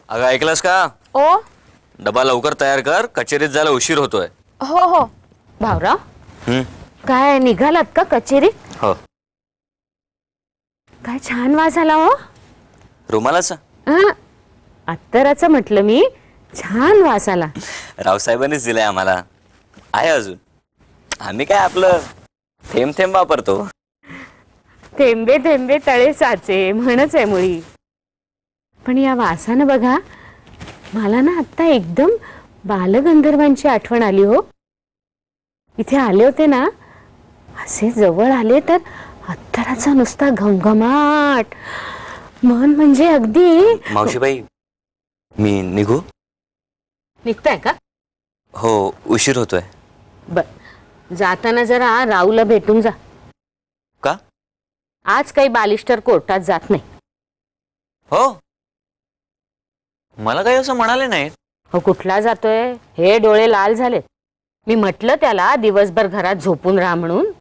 अगं ऐकलंस का? ओ डबा लवकर तयार कर, कचेरीत जायला उशीर होतोय. हो हो भाऊराव, काय निघालात का कचेरीत? हो. काय छान वास आला हो. रुमालाचा? अत्तराचं म्हटलं मी. छान वास आला. रावसाहेबांनीच दिलाय आम्हाला. आहे अजून. आम्ही काय आपलं थेंब थेंब वापरतो. थेंबे थेंबे तळे साचे म्हणच आहे मुळी. पण या वासानं बघा, मला ना आता एकदम बालगंधर्वांची आठवण आली हो. इथे आले होते ना, असे जवळ आले तर अत्तराचा नुसता घमघमाट. मन म्हणजे अगदी. मावशीबाई, मी निघू? निघताय का? हो, उशीर होतोय. बर, जाताना जरा राऊला भेटून जा. का? आज काही बालिस्टर कोर्टात जात नाही. हो, मला काही असं म्हणाले नाहीत. हो, कुठला जातोय? हे डोळे लाल झाले. मी म्हटलं त्याला दिवसभर घरात झोपून राहा म्हणून.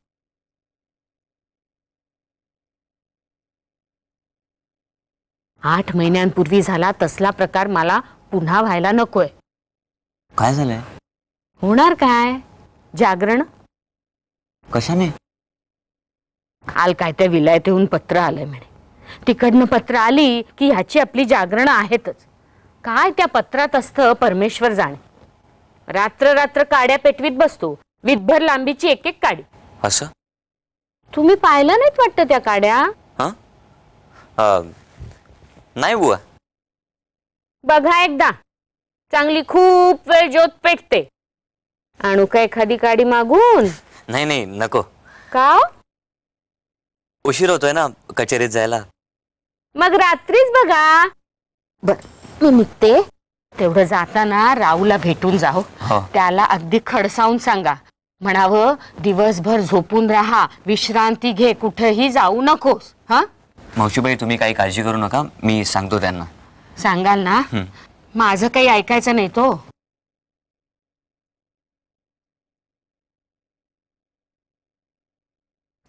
आठ महिन्यांपूर्वी झाला तसला प्रकार मला पुन्हा व्हायला नकोय. काय झालंय? होणार काय? जागरण. कशाने? काल काय त्या विलायतेहून पत्र आलंय म्हणे. तिकडनं पत्र आली की ह्याची आपली जागरण आहेतच. काय त्या पत्रात असतं परमेश्वर जाणे. रात्र रात्र काड्या पेटवीत बसतो. विदभर लांबीची एक एक काडी. असं? तुम्ही पाहिलं नाहीत वाटतं त्या काड्या? नाही बुवा. बघा एकदा. चांगली खूप वेळ ज्योत पेटते. आणू का एखादी काडी मागून? नाही नाही, नको. का? उशीर होतोय ना कचेरीत जायला. मग रात्रीच बघा. बर, मी निघते. तेवढं जाताना राऊला भेटून जाओ. त्याला अगदी खडसावून सांगा. म्हणावं दिवसभर झोपून राहा, विश्रांती घे, कुठेही जाऊ नकोस. हा मावशीबाई, तुम्ही काही काळजी करू नका, मी सांगतो त्यांना. सांगाल ना? माझं काही ऐकायचं नाही तो.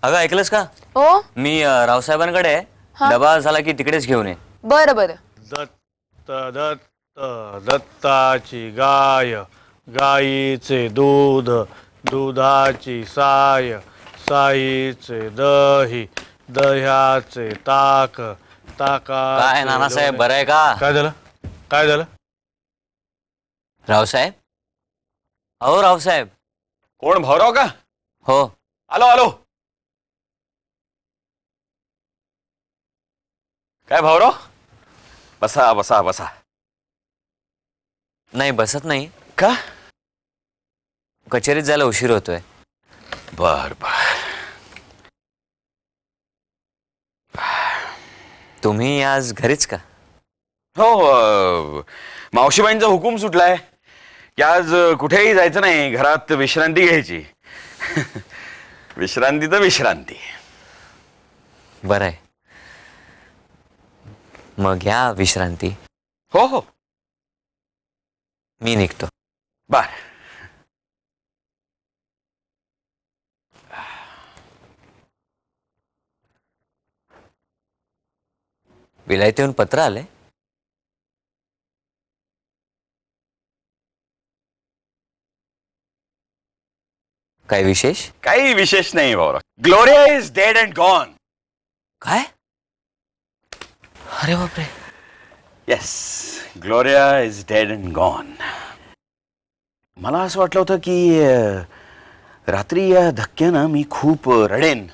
अगं ऐकलंस का? ओ मी रावसाहेबांकडे आहे. डबा झाला की तिकडेच घेऊन ये. बरं बरं. दत्त दत्त दत्ताची गाय, गाईचे दूध, दुधाची साय, साईचे दही, दह्याचे ताक, ताका. काय नानासाहेब, बरं आहे का? काय झालं? काय झालं? रावसाहेब? अहो रावसाहेब. कोण, भाऊराव का? हो. आलो आलो. काय भाऊराव? बसा बसा बसा. नाही, बसत नाही. का? कचेरीत जायला उशीर होतोय. बर बर. तुम्ही आज घरीच का? हो, मावशीबाईंचा हुकूम सुटलाय की आज कुठेही जायचं नाही, घरात विश्रांती घ्यायची. विश्रांती तर विश्रांती. बरं आहे. मग घ्या विश्रांती. हो हो. मी निघतो. बर. विलायतेहून पत्र आले. काय विशेष? काही विशेष नाही Bhaurao. Gloria is dead and gone. काय? अरे बापरे. Yes, Gloria is dead and gone. मला असं वाटलं होतं की रात्री या धक्क्यानं मी खूप रडेन.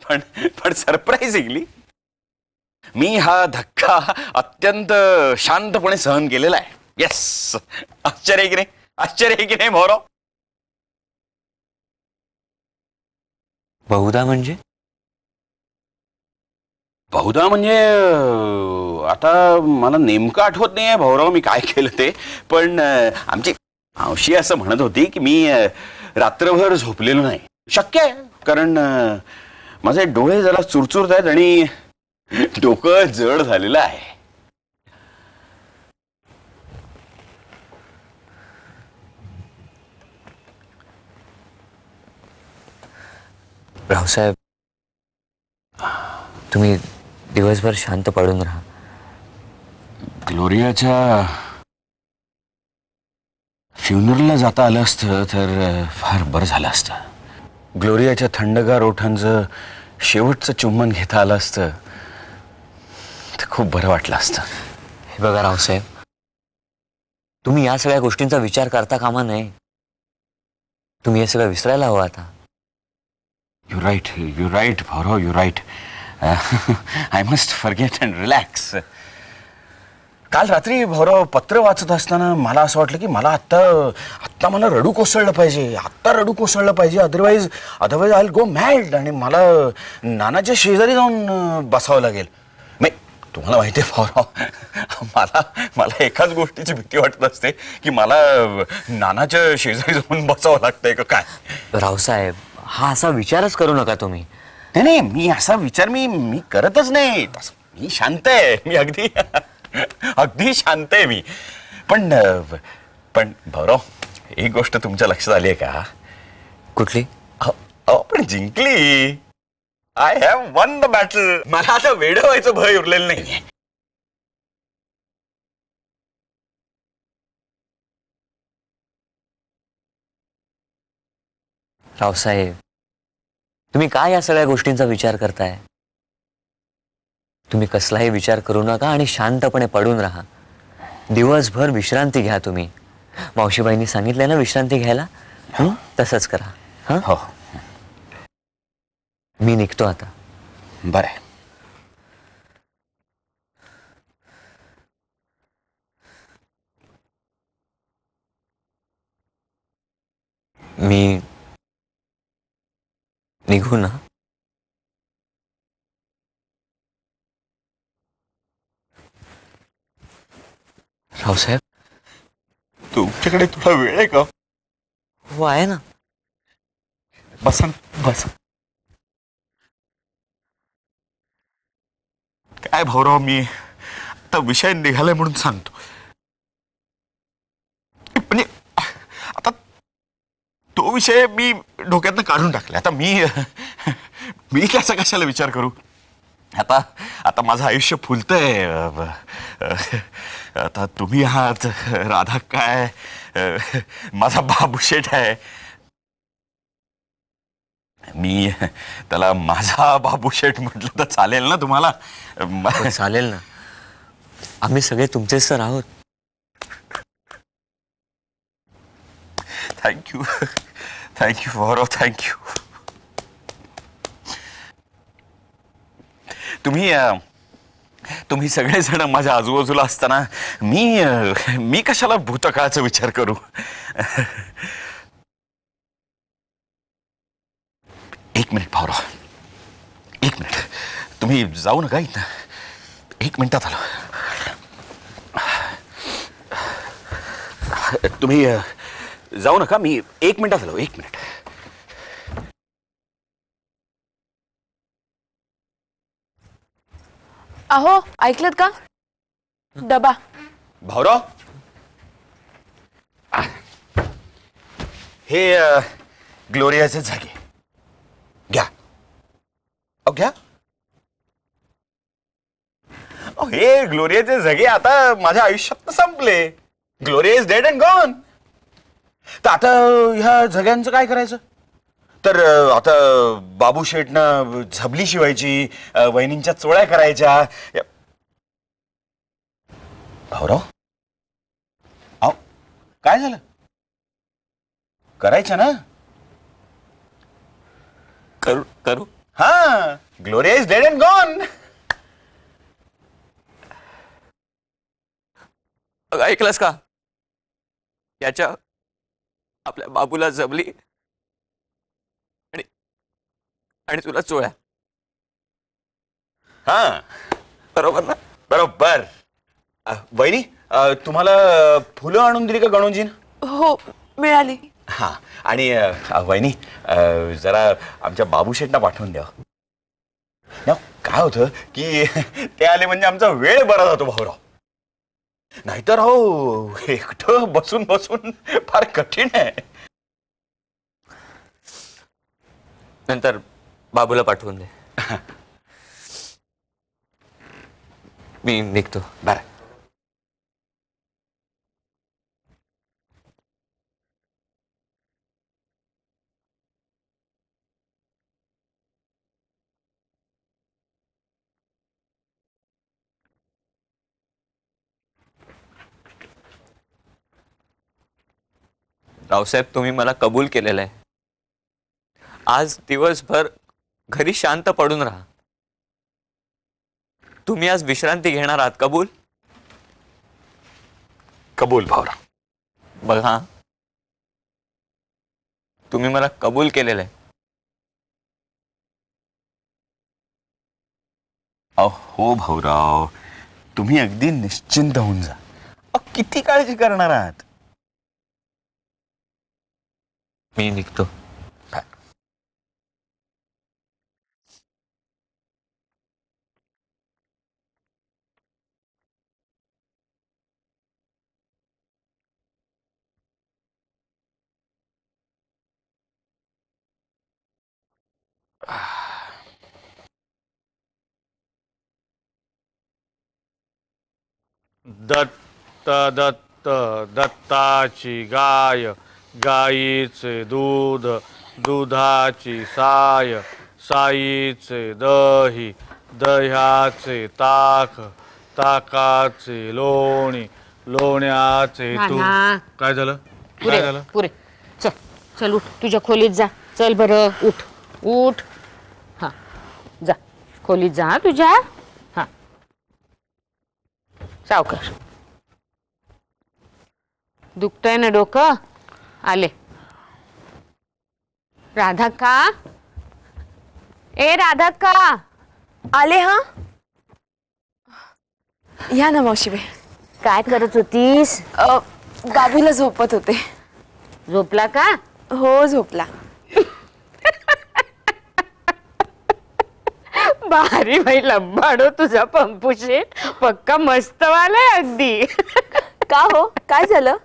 पण सरप्राइझिंगली मी हा धक्का अत्यंत शांतपणे सहन केलेला आहे. येस, आश्चर्य आहे की नाही? आश्चर्य आहे की नाही भाऊराव? बहुधा म्हणजे? बहुधा म्हणजे आता मला नेमकं आठवत नाही आहे भाऊराव मी काय केलं ते. पण आमची मावशी असं म्हणत होती की मी रात्रभर झोपलेलो नाही. शक्य आहे, कारण माझे डोळे जरा चुरचुरत आहेत आणि डोकं जड झालेलं आहे. रावसाहेब, तुम्ही दिवसभर शांत पडून राहा. ग्लोरियाच्या फ्युनरलला जाता आलं असतं तर फार बरं झालं असतं. ग्लोरियाच्या थंडगार ओठांचं शेवटचं चुंबन घेता आलं असतं तर खूप बरं वाटलं असतं. हे बघा रावसाहेब, तुम्ही या सगळ्या गोष्टींचा विचार करता कामा नये. तुम्ही हे सगळं विसरायला हवं आता. You right Bhaurao, you right. I must forget and relax. काल रात्री भाऊराव पत्र वाचत असताना मला असं वाटलं की मला आत्ता मला रडू कोसळलं पाहिजे. Otherwise I will go mad आणि मला नानाच्या शेजारी जाऊन बसावं लागेल. तुम्हाला माहिती आहे भाऊराव, मला एकाच गोष्टीची भीती वाटत असते की मला नानाच्या शेजारी जाऊन बसावं लागतंय का काय. रावसाहेब, हा असा विचारच करू नका तुम्ही. नाही, मी असा विचार मी करतच नाही. मी शांत आहे, मी अगदी शांत आहे मी. पण भाऊराव, एक गोष्ट तुमच्या लक्षात आली आहे का? कुठली? आपण जिंकली. I have one the battle. मला आता वेड व्हायचं भय उरलेलं नाहीये. रावसाहेब, तुम्ही काय या सगळ्या गोष्टींचा विचार करताय? तुम्ही कसलाही विचार करू नका आणि शांतपणे पडून राहा. दिवसभर विश्रांती घ्या. तुम्ही मावशीबाईंनी सांगितलंय ना विश्रांती घ्यायला, तसंच करा. हो, मी निघतो आता. बरं. मी निघू ना? रावसाहेब, तुमच्याकडे थोडा वेळ आहे का? हो, आहे ना. बसा. काय भाऊराव, मी आता विषय निघालाय म्हणून सांगतो. म्हणजे आता तो विषय मी डोक्यातनं काढून टाकला. आता मी त्याचा कशाला विचार करू? आता माझं आयुष्य फुलतंय. आता तुम्ही आहात, राधा काय, माझा बाबू शेठ आहे. मी त्याला माझा बाबू शेठ म्हटलं तर चालेल ना तुम्हाला? चालेल ना. आम्ही सगळे तुमचे सर आहोत. Thank you Bhaurao, thank you. तुम्ही सगळेजण माझ्या आजूबाजूला असताना मी कशाला भूतकाळाचा विचार करू? एक मिनिट भाऊराव, एक मिनिट. तुम्ही जाऊ नका इथं. 1 मिनिटात आलो. तुम्ही जाऊ नका, मी 1 मिनिटात आलो. 1 मिनिट. अहो, ऐकलत का? डबा. भाऊराव, हे ग्लोरियाचे जागे घ्या. घ्या. हे ग्लोरियाचे जगे आता माझ्या आयुष्यात संपले. Gloria is dead and gone. तर आता ह्या जग्यांचं काय करायचं? तर आता बाबू शेठनं झबली शिवायची, वहिनींच्या चोळ्या करायच्या. भाऊराव, अहो काय झालं? करायच्या ना? करू. हा, Gloria is dead and gone. ऐकलंस का? याच्या आपल्या बाबूला जबली आणि तुला चोळ्या. हा, बरोबर ना? बरोबर. वहिनी, तुम्हाला फुलं आणून दिली का गणोजीन? हो, मिळाली. हा, आणि वहिनी, जरा आमच्या बाबू शेठना पाठवून द्या. काय होतं की ते आले म्हणजे आमचा वेळ बरा जातो भाऊराव. नाहीतर हो, एकटं बसून बसून फार कठीण आहे. नंतर बाबूला पाठवून दे. मी निघतो. बरं. रावसाहेब, तुम्ही मला कबूल केलेलं आहे. आज दिवसभर घरी शांत पडून राहा. तुम्ही आज विश्रांती घेणार आहात. कबूल? कबूल भाऊराव. बघा, तुम्ही मला कबूल केलेलं आहे. अहो भाऊराव, तुम्ही अगदी निश्चिंत होऊन जा. किती काळजी करणार आहात? मी निघतो. दत्त दत्त दत्ताची गाय, गायीचे दूध, दुधाची साय, साईचे दही, दह्याचे ताक, ताकाचे लोणी, लोण्याचे तूप. नाना. काय झालं? काय पुरे झालं? पुरे. चल चल उठ, तुझ्या खोलीत जा. चल बरं, उठ उठ. हा, जा खोलीत जा. हा, तुझ्या. हा, सावकार. दुखतंय ना डोकं? आले. राधा का? ए राधा का? आले. हा, या ना मावशीबाई. काय करत होतीस? बाबूला झोपत होते. झोपला का? हो, झोपला. भारी बाई लंबाडो तुझा पंपुशेट. पक्का मस्त वालाय अगदी. का हो, काय झालं?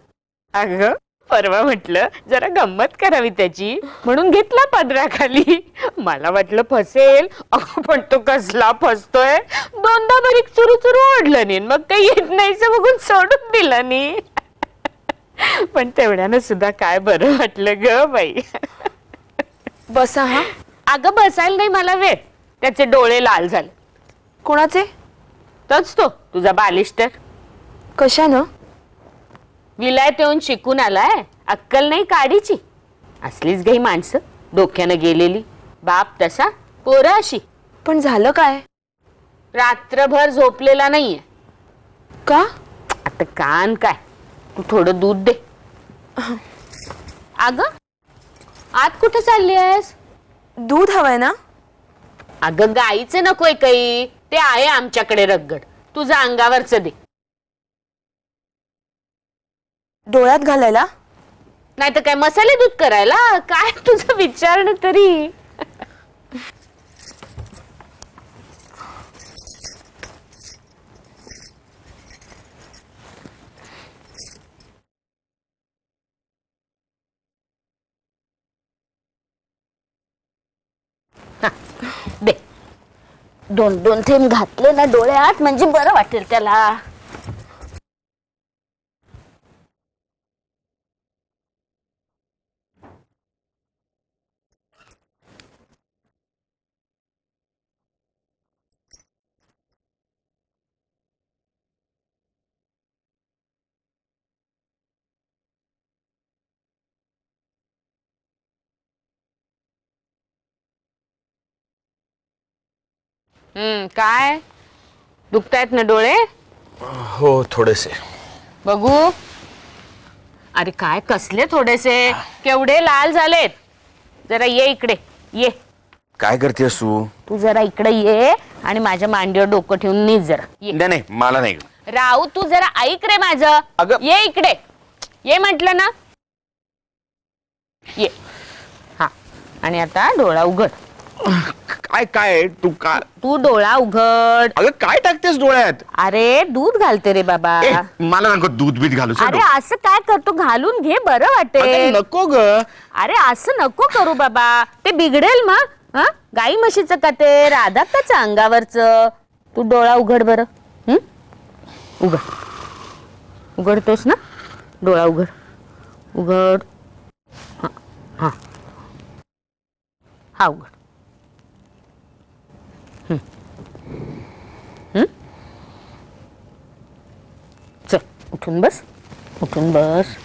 अगं परवा म्हटलं जरा गंमत करावी त्याची, म्हणून घेतला पदराखाली. मला वाटलं फसेल. अगं पण तो कसला फसतोय. दोनदा बरीक चुरू चुरू ओढलं नाही, मग काही येत नाहीच बघून सोडून दिलं नाही. पण तेवढ्यानं सुद्धा काय बरं वाटलं ग बाई. बसा. हा, अगं बसायला नाही मला वेळ. त्याचे डोळे लाल झाले. कोणाचे? तोच तो तुझा बालिस्टर. कशानं? विलायत येऊन शिकून आलाय. अक्कल नाही काडीची. असलीच काही माणसं, डोक्यानं गेलेली. बाप तसा, पोरं अशी. पण झालं काय? रात्रभर झोपलेला नाहीये. का? आता कान काय, तू थोडं दूध दे. अगं आत कुठं चालली आहेस? दूध हवंय ना? अगं गाईचं नकोय काही, ते आहे आमच्याकडे रगड. तुझं अंगावरचं दे. डोळ्यात घालायला? नाही तर काय मसाले दूध करायला? काय तुझं विचारणं तरी. दे. दोन दोन थेंब घातले ना डोळ्यात म्हणजे बरं वाटेल त्याला. काय दुखतायत ना डोळे? हो, थोडेसे. बघू. अरे काय कसले थोडेसे, केवढे लाल झालेत. जरा ये इकडे ये. काय करतेस तू? तू जरा इकडे ये आणि माझ्या मांडीवर डोकं ठेवून नीट जरा ये. नाही नाही, मला नाही. राहू तू जरा ऐक रे माझं. अगं. ये इकडे ये म्हटलं ना. ये. हा, आणि आता डोळा उघड. काय काय तू का? तू डोळा उघड. अगं काय टाकतेस डोळ्यात? अरे दूध घालते रे बाबा. मला नको दूध बीत घालू. अरे असं काय करतो, घालून घे बरं वाटेल. नको ग. अरे असं नको करू बाबा, ते बिघडेल मग. हा, गाई म्हशीचं का ते? राधा काच अंगावरचं. तू डोळा उघड बरं. उघड. उघडतोस ना? डोळा उघड. उघड. हा हा हा उघड. चल उठून बस. उठून बस.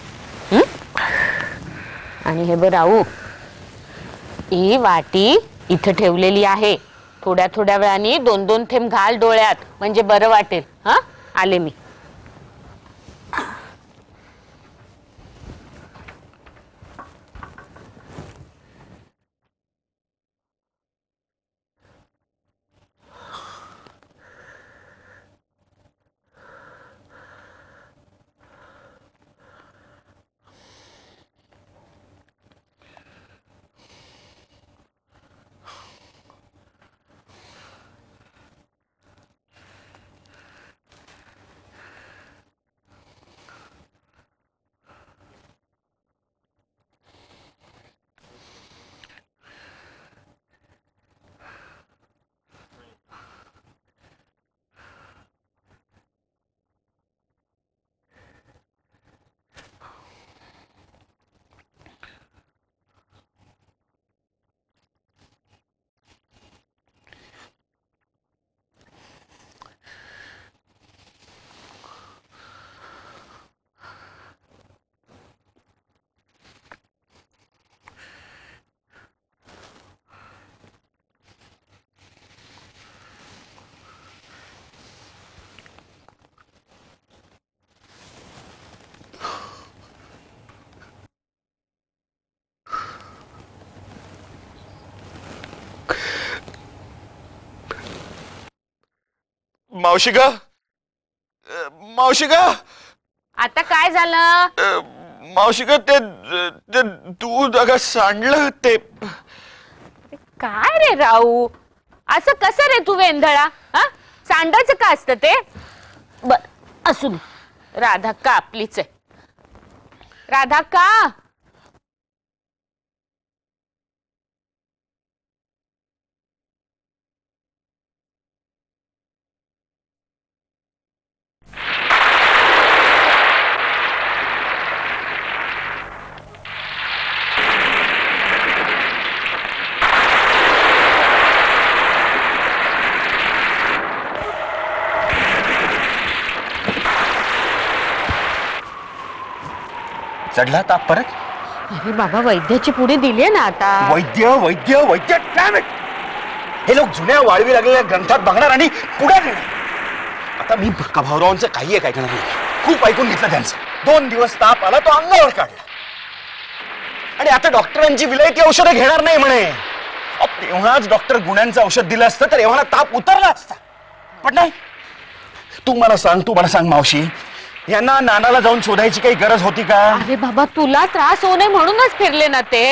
आणि हे बघ राहू, ही वाटी इथं ठेवलेली आहे. थोड्या थोड्या वेळाने 2-2 थेंब घाल डोळ्यात, म्हणजे बरं वाटेल. हा, आले मी. मावशी ग, मावशी ग, आता काय झालं? मावशी ग, ते दूध अगं सांडलं ते. काय रे राहू, असं कसं रे तू वेंधळा? हा, सांडायचं का असतं ते? बर असू दे, राधाक्का आपलीच आहे. राधाक्का, चढला ताप परत? अरे बाबा, वैद्याची पुढे दिली ना आता. वैद्य वैद्य वैद्य काय माहित? हे लोक जुन्या वाळवी लागलेल्या ग्रंथात बघणार आणि पुढे नेणार. आता मी भाऊरावांचं काही एक ऐकणार नाही. खूप ऐकून घेतलं त्यांचं. 2 दिवस ताप आला, तो अंगावर काढला. आणि आता डॉक्टरांची विलायती औषधं घेणार नाही म्हणे. तेव्हाच डॉक्टर गुण्यांचं औषध दिलं असतं तर एव्हा ताप उतरला असता. पण नाही. तू मला सांग मावशी, यांना नानाला जाऊन शोधायची काही गरज होती का? अरे बाबा, तुला त्रास होऊ नये म्हणूनच फिरले ना ते.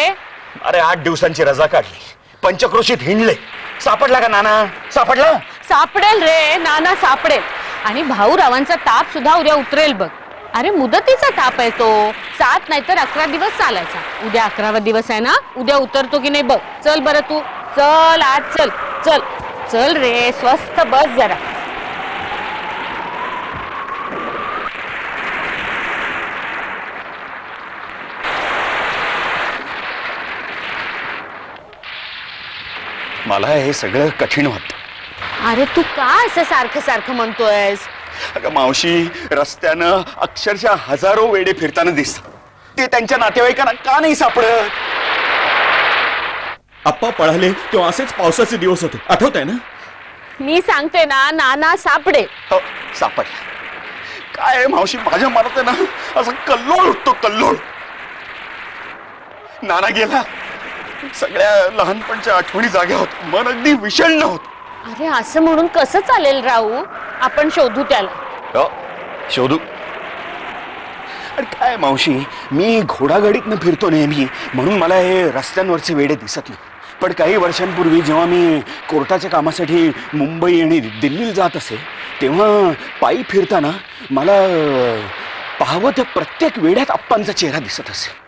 अरे 8 दिवसांची रजा काढली, पंचक्रोशीत हिंडले. सापडला का नाना? सापडला? सापडेल रे, नाना सापडेल. आणि भाऊरावांचा ताप सुद्धा उद्या उतरेल बघ. अरे मुदतीचा ताप आहे तो. 7 नाही तर 11 दिवस चालायचा. उद्या 11वा दिवस आहे ना, उद्या उतरतो की नाही बघ. चल बरं तू, चल आज, चल चल चल रे, स्वस्थ बस जरा. मला हे सगळं कठीण वाटतं. अरे तू का असं सारखं सारखं म्हणतोयस? अगं मावशी, रस्त्यानं अक्षरशः हजारो वेडे फिरताना दिसतात. ते त्यांच्या नातेवाईकांना का नाही सापडत? आप्पा पळाले तेव्हा असेच पावसाचे दिवस होते, आठवत आहे ना? मी सांगते ना, नाना सापडे. हो, सापडला. काय आहे मावशी, माझ्या मनात ना असं कल्लोळ उठतो, कल्लोळ. नाना गेला, सगळ्या लहानपणच्या आठवणी जाग्या होत, मन अगदी विषण्ण होत. अरे असं म्हणून कसं चालेल राहू? आपण शोधू त्याला. हो, शोधू. अरे काय मावशी, मी घोडागाडीतनं फिरतो नेहमी, म्हणून मला हे रस्त्यांवरचे वेडे दिसत नाही. पण काही वर्षांपूर्वी जेव्हा मी कोर्टाच्या कामासाठी मुंबई आणि दिल्लीला जात असे, तेव्हा पायी फिरताना मला पाहावं त्या प्रत्येक वेड्यात आप्पांचा चेहरा दिसत असे.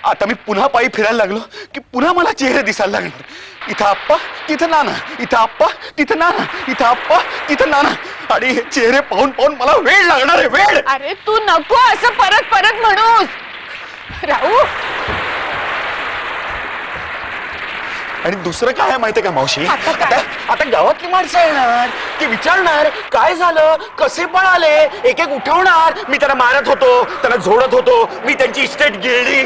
आता मी पुन्हा पायी फिरायला लागलो की पुन्हा मला चेहरे दिसायला लागणार. इथं आप्पा, तिथं नाना, इथं आप्पा, तिथं नाना, इथं आप्पा, तिथं नाना. आणि हे चेहरे पाहून पाहून मला वेळ लागणार आहे, वेळ. अरे तू नको असं परत परत म्हणूस राहू. आणि दुसरं काय आहे माहितीये का मावशी? आता काय? आता गावातली माणसं येणार, ते विचारणार काय झालं, कसे पळाले, एक एक उठवणार. मी त्यांना मारत होतो, त्यांना झोडत होतो, मी त्यांची इस्टेट गिळली.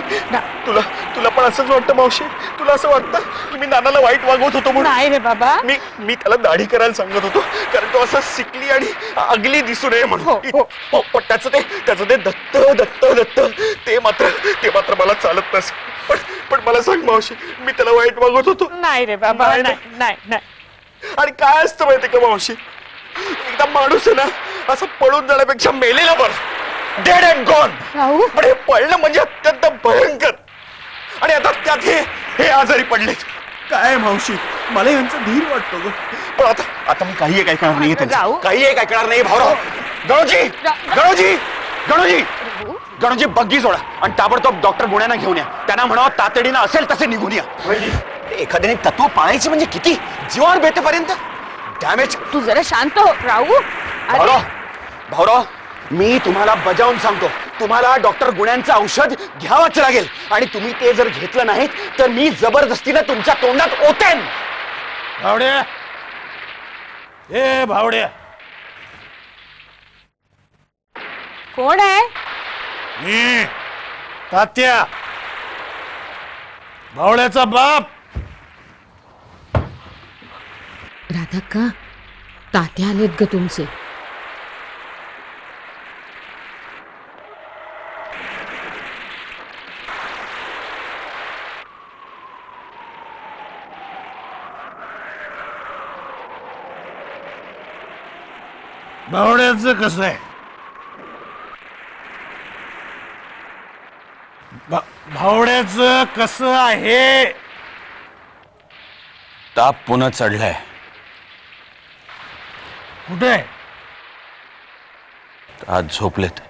तुला तुला पण असंच वाटतं मावशी? तुला असं वाटतं की मी नानाला वाईट वागवत होतो म्हणून? नाही रे बाबा. मी त्याला दाढी करायला सांगत होतो, कारण तो असं सिकली आणि अगली दिसू नये म्हणून. पण त्याचं ते दत्त दत्त दत्त ते मात्र मला चालत नसे. पण मला सांग मावशी, मी त्याला वाईट वागवत होतो? नाही रे बाबा. नाही नाही नाही. आणि काय असतं माहिती का मावशी, एकदा माणूस आहे ना असं पळून जाण्यापेक्षा मेलेलं बरं, डेड अँड गॉन. राहू. पण हे पळणं म्हणजे अत्यंत भयंकर. आणि आता त्यात हे आजारी पडलेत. काय मावशी, मला यांचा धीर वाटतो ग. पण आता मी काही एक ऐकणार नाहीये त्यांचं. राहू. काही एक ऐकणार नाही भाऊराव. गणोजी बग्गी सोडा आणि ताबडतोब डॉक्टर गुण्यांना घेऊन या. त्यांना म्हणावं तातडीनं असेल तसे निघून या. एखाद्याने तत्व पाळायची म्हणजे किती, जीवावर बेतेपर्यंत डॅमेज. तू जरा शांत हो राहू. भाऊराव, मी तुम्हाला बजावून सांगतो, तुम्हाला डॉक्टर गुण्यांचं औषध घ्यावंच लागेल. आणि तुम्ही ते जर घेतलं नाहीत तर मी जबरदस्तीनं तुमच्या तोंडात ओतेन. भावड्या, ए भावड्या. कोण आहे? मी तात्या, भावड्याचा बाप. राधाक्का, तात्या आलेत ग तुमचे. भावड्याचं कसं आहे? भावड्याचं कसं आहे? ताप पुन्हा चढलाय. कुठे आहे? आज झोपलेत.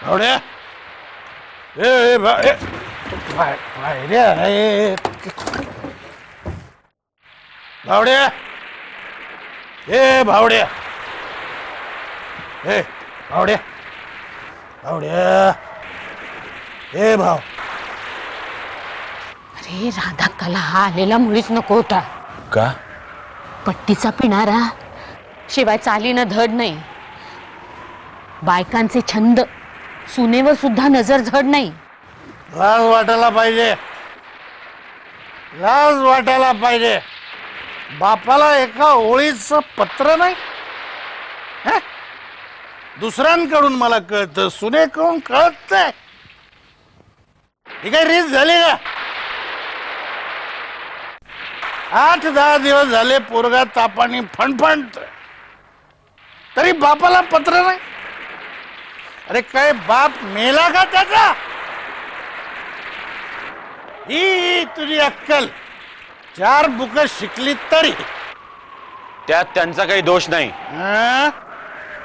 भावड्या, ए भावड्या, भावड्या, ए भावड्या, ए भावड्या, भावड्या, ए भाव. अरे राधाक्काला हा आलेला मुळीच नको होता. का? पट्टीचा पिणारा, शिवाय चालीनं धड नाही. बायकांचे छंद, सुनेवर सुद्धा नजर झड नाही. लाज वाटायला पाहिजे, लाज वाटायला पाहिजे. बापाला एका ओळीचं पत्र नाही. दुसऱ्यांकडून मला कळतं, सुनेकडून कळत नाही. ही काही रीत झाली का? 8-10 दिवस झाले पोरगा तापाने फणफणत, तरी बापाला पत्र नाही. अरे काय बाप मेला का त्याचा? ही तुझी अक्कल 4 बुक शिकली तरी. त्यात त्यांचा काही दोष नाही.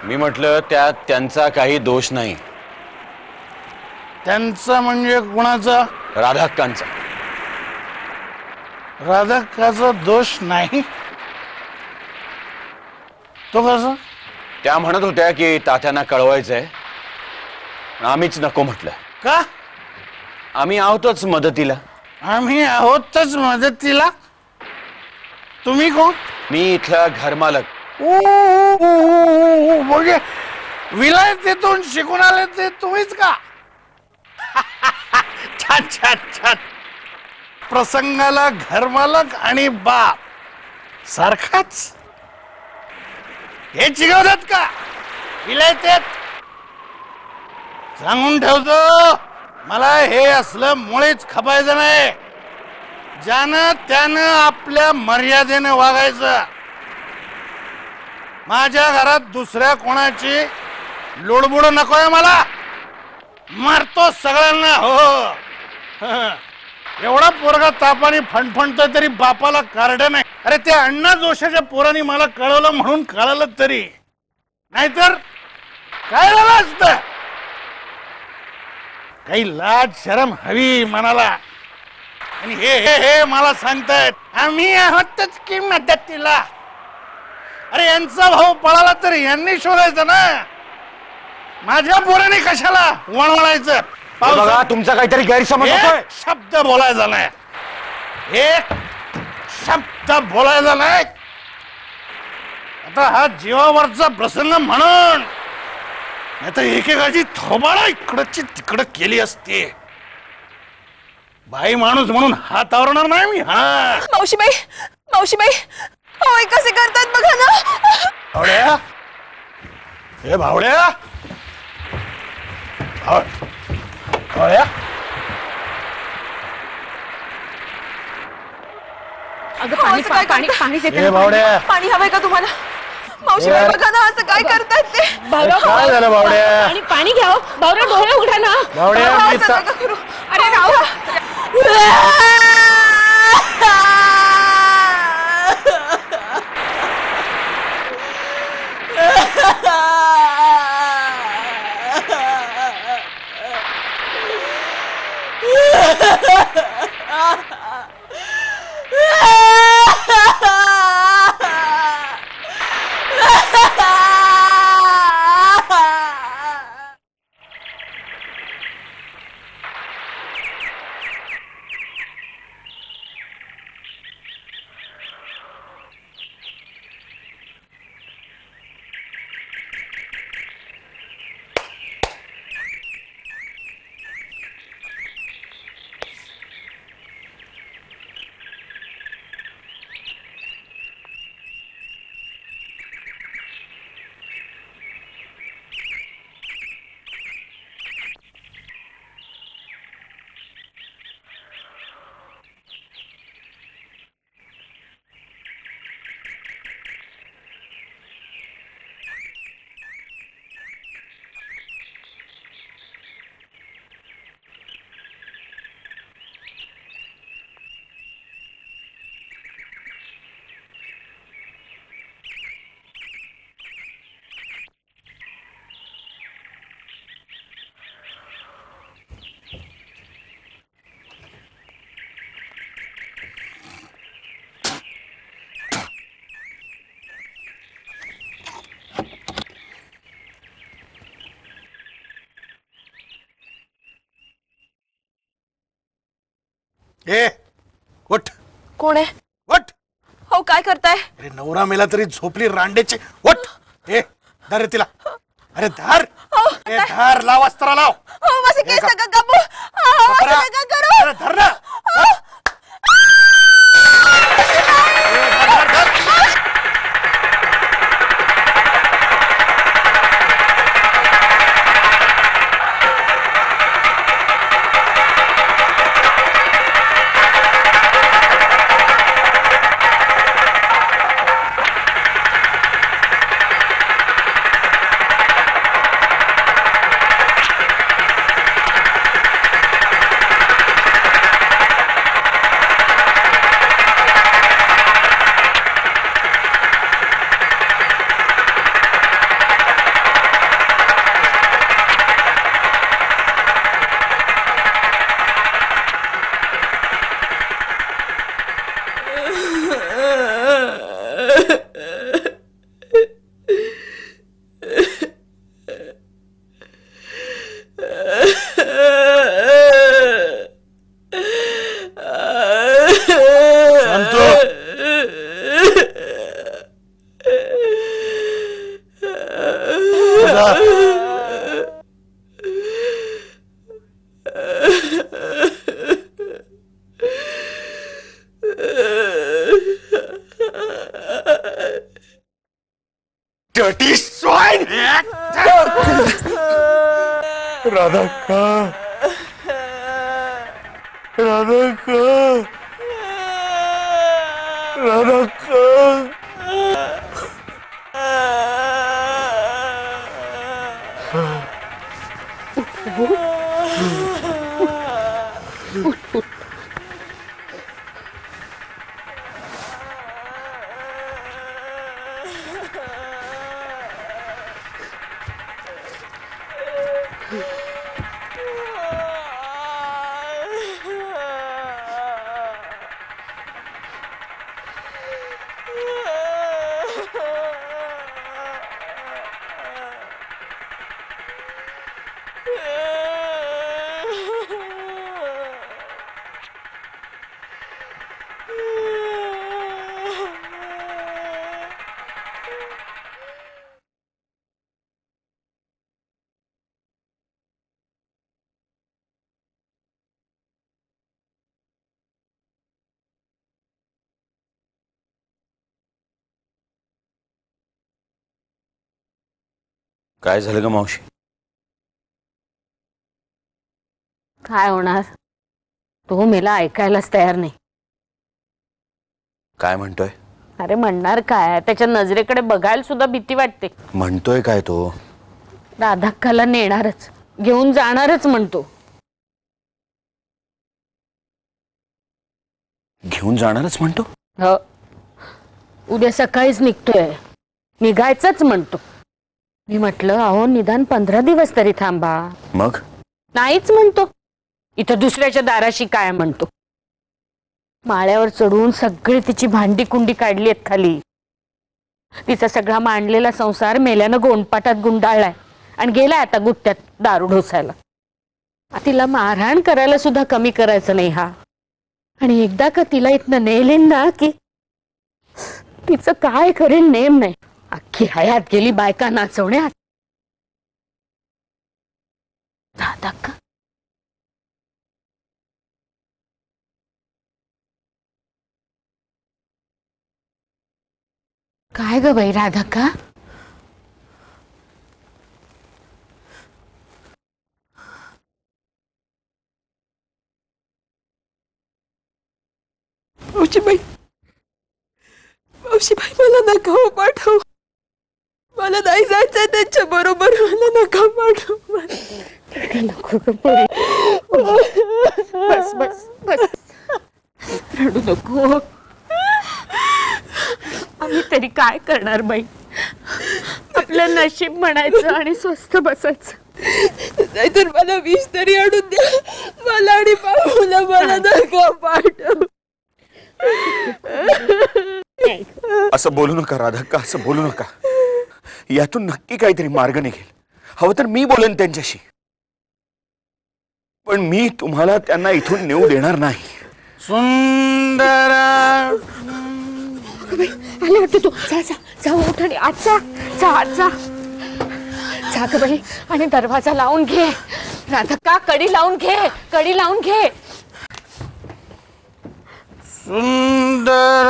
मी म्हटलं त्यात त्यांचा काही दोष नाही. त्यांचा म्हणजे कुणाचा? राधाक्कांचा. राधाक्काचा दोष नाही? तो कसा? त्या म्हणत होत्या की तात्यांना कळवायचंय, आम्हीच नको म्हटलं. का? आम्ही आहोतच मदतीला. आम्ही आहोतच मदतीला? तुम्ही कोण? मी इथला घरमालक. म्हणजे विलायतेतून शिकून आले ते तुम्हीच का? छान छान छान. प्रसंगाला घरमालक आणि बाप सारखाच. हे चिकवतात का विलायतेत? सांगून ठेवतो, मला हे असलं मुळीच खपायचं नाही. ज्यानं त्यानं आपल्या मर्यादेने वागायचं. माझ्या घरात दुसऱ्या कोणाची लुडबुड नकोय मला. मारतो सगळ्यांना. हो, एवढा पोरगा तापाने फणफणतोय तरी बापाला कार्ड नाही. अरे त्या अण्णा जोशाच्या पोरांनी मला कळवलं म्हणून कळलं तरी, नाहीतर काय झालं असतं? काही लाज शरम हवी मनाला. आणि हे मला सांगतायत आम्ही आहोतच की मदतीला. अरे यांचा भाऊ पळाला तर यांनी शोधायचं ना. माझ्या पोराने कशाला वणवणायचं? बघा, तुमचा काहीतरी गैरसमज होतोय. शब्द बोलायचा नाही. एक नुसता बोलायला नाही, आता हा जीवावरचा प्रसंग म्हणून नाही तर एकेकाची थोबाडा इकडची तिकडं केली असते. बाई माणूस म्हणून हात आवरणार नाही मी. हा मावशीबाई, मावशीबाई, होय कसे करतात बघा ना. भावड्या, हे भावड्या, भावड्या, अगं पाणी असं काय पाणी पाणी देते हे ना. भावड्या, पाणी हवंय का तुम्हाला? मावशीबाई बघा ना, असं काय करतात ते. भाऊराव, काय झालं भावड्या? पाणी पाणी घ्या हो. भाऊराव, डोळे उघडा ना. भावड्या, असं मी नका करू. अरे राव, ए उठ, कोण आहे? उठ. हो काय करताय? अरे नवरा मेला तरी झोपली रांडेचे. उठ. ए धर रे तिला. अरे धर. ए धर, लाव अस्त्र लाव. हो माझे केस नका कापू. कपडा. असं नका करू. अरे धर ना. Dirty swine! राधा काय झालं ग मावशी? काय होणार, तो मेला ऐकायलाच तयार नाही. काय म्हणतोय? अरे म्हणणार काय, त्याच्या नजरेकडे बघायला सुद्धा भीती वाटते. म्हणतोय काय तो? राधाक्काला नेणारच, घेऊन जाणारच म्हणतो. घेऊन जाणारच म्हणतो? हो, उद्या सकाळीच निघतोय, निघायचंच म्हणतो. मी म्हटलं अहो निदान 15 दिवस तरी थांबा. मग? नाहीच म्हणतो. इथं दुसऱ्याच्या दाराशी काय म्हणतो. माळ्यावर चढून सगळी तिची भांडी कुंडी काढली आहेत खाली. तिचा सगळा मांडलेला संसार मेल्यानं गोंडपाटात गुंडाळलाय आणि गेलाय आता गुट्ट्यात दारू ढोसायला. तिला मारहाण करायला सुद्धा कमी करायचं नाही हा. आणि एकदा का तिला इथनं नेलीन ना की तिचं काय करेल नेम नाही. अख्खी हयात गेली बायका नाचवण्यात. राधाक्का काय ग बाई राधाक्का? मावशीबाई, मावशीबाई मला नका हो पाठव. मला नाही जायचंय त्यांच्या बरोबर. मला नका पाठव. नको ग पोरी. बस बस बस, रडू नको. आम्ही तरी काय करणार बाई. आपलं नशीब म्हणायचं आणि स्वस्थ बसायचं. नाहीतर मला विष तरी आणून द्या. मला आणि बाबूला मला नका पाठव. असं बोलू नका राधाक्का, असं बोलू नका. यातून नक्की काहीतरी मार्ग निघेल. हवं तर मी बोलेन त्यांच्याशी, पण मी तुम्हाला त्यांना इथून नेऊ देणार नाही. सुंदर आले वाटतं तू. जा जा जा, उठ आणि आत जा. जा आत जा. जा ग बाई आणि दरवाजा लावून घे. राधाक्का कडी लावून घे, कडी लावून घे. सुंदर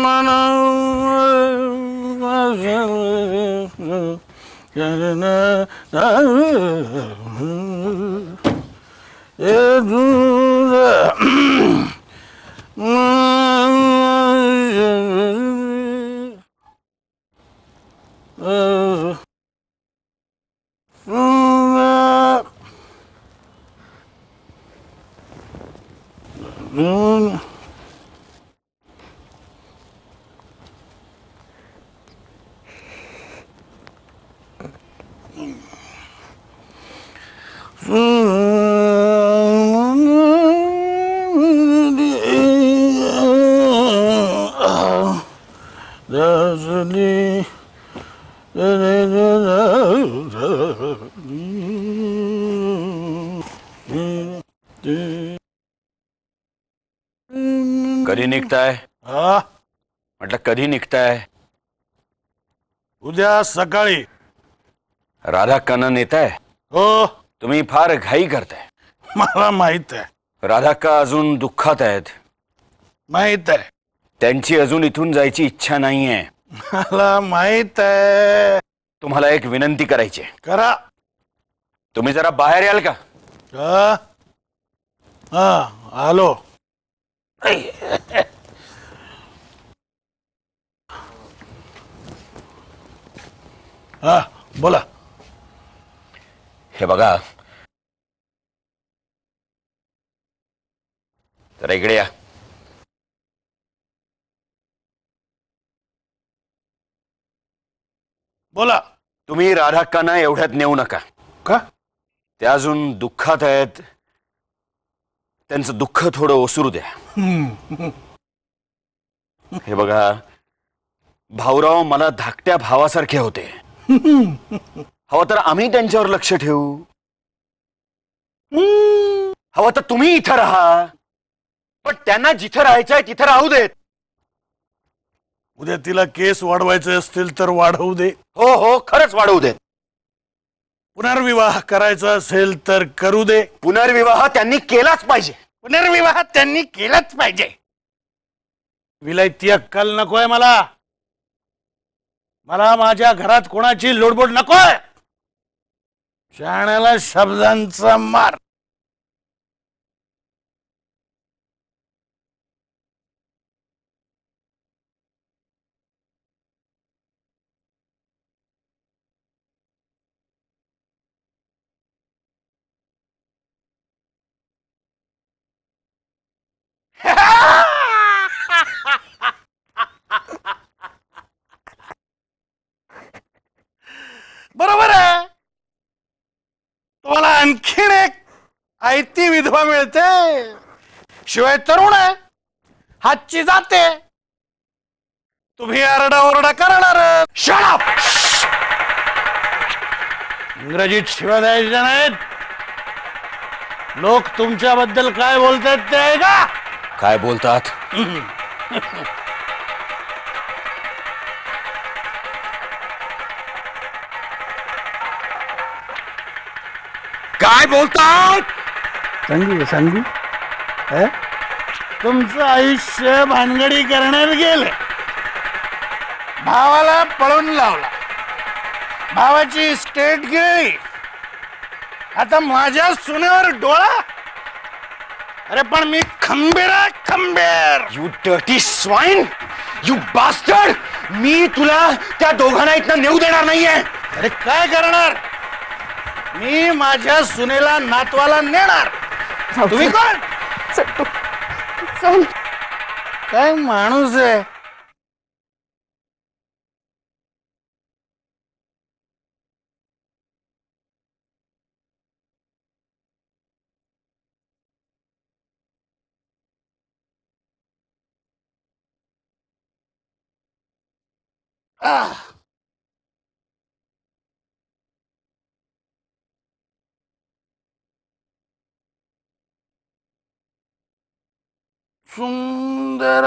मन कधी निघताय? हा, म्हटलं कधी निघताय? उद्या सकाळी. राधाक्कांना नेताय? हो, तुम्ही फार घाई करताय. मला माहित आहे. राधाक्का अजून दुःखात आहेत. माहित आहे. त्यांची अजून इथून जायची इच्छा नाहीये. मला माहित आहे. तुम्हाला एक विनंती करायची आहे. करा. तुम्ही जरा बाहेर याल का? हा, आलो. हा, बोला. हे बघा, जरा इकडे या. बोला. तुम्ही राधाक्कांना एवढ्यात नेऊ नका. का? त्या अजून दुःखात आहेत. त्यांचं दुःख थोडं ओसरू द्या. हे बघा, भाऊराव मला धाकट्या भावासारखे होते. हवं तर आम्ही त्यांच्यावर लक्ष ठेवू. हवं तर तुम्ही इथं राहा, पण त्यांना जिथं राहायचंय तिथं राहू देत. उद्या तिला केस वाढवायचे असतील तर वाढवू दे. हो हो, खरंच वाढवू देत. पुनर्विवाह करायचा असेल तर करू दे. पुनर्विवाह त्यांनी केलाच पाहिजे. पुनर्विवाह त्यांनी केलाच पाहिजे. विलायती अक्कल नकोय मला. मला माझ्या घरात कोणाची लोडबोड नकोय. शहाण्याला शब्दांचा मार. बरोबर आहे. तुम्हाला आणखीन एक आयती विधवा मिळते. शिवाय तरुण आहे, हातची जाते. तुम्ही आरडाओरडा करणार. Shut up! इंग्रजीत शिव्या द्यायच्या नाहीत. लोक तुमच्याबद्दल काय बोलतात ते आहे का? काय बोलतात? काय बोलतात? सांगू तुमचं आयुष्य भानगडी करण्यात गेलं. भावाला पळून लावला, भावाची स्टेट गेली. आता माझ्या सुनेवर डोळा. अरे पण मी खंबीर आहे, खंबीर. You dirty swine, you bastard. मी तुला त्या दोघांना इथनं नेऊ देणार नाहीये. अरे काय करणार? मी माझ्या सुनेला नातवाला नेणार. तुम्ही कोण? चल. काय माणूस आहे. सुंदर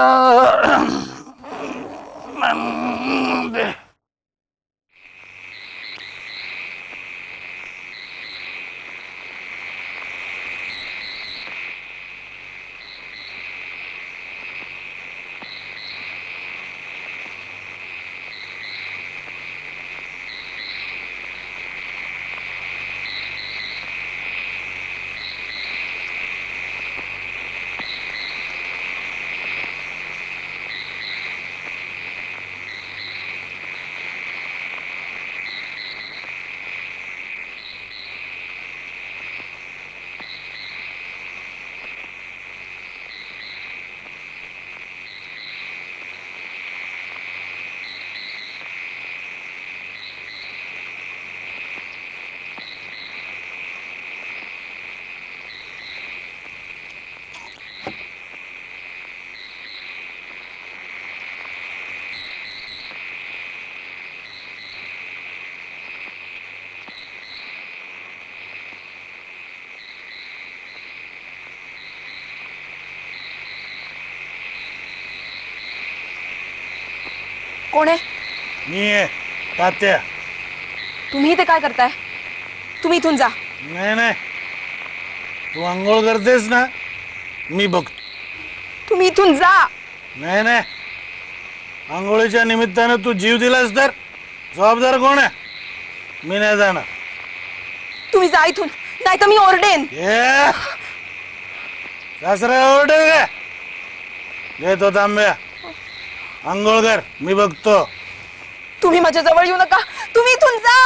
कोण आहे? मी आहे, तात्या. तुम्ही इथे काय करताय? तुम्ही इथून जा. नाही, तू आंघोळ करतेस ना, मी बघतो. तुम्ही इथून जा. नाही, आंघोळीच्या निमित्तानं तू जीव दिलास तर जबाबदार कोण आहे? मी नाही जाणार. तुम्ही जा इथून, नाही तर मी ओरडेन. सासरा ओरडेल का? घेतो तांब्या, आंघोळ कर, मी बघतो. तुम्ही माझ्या जवळ येऊ नका. तुम्ही इथून जा.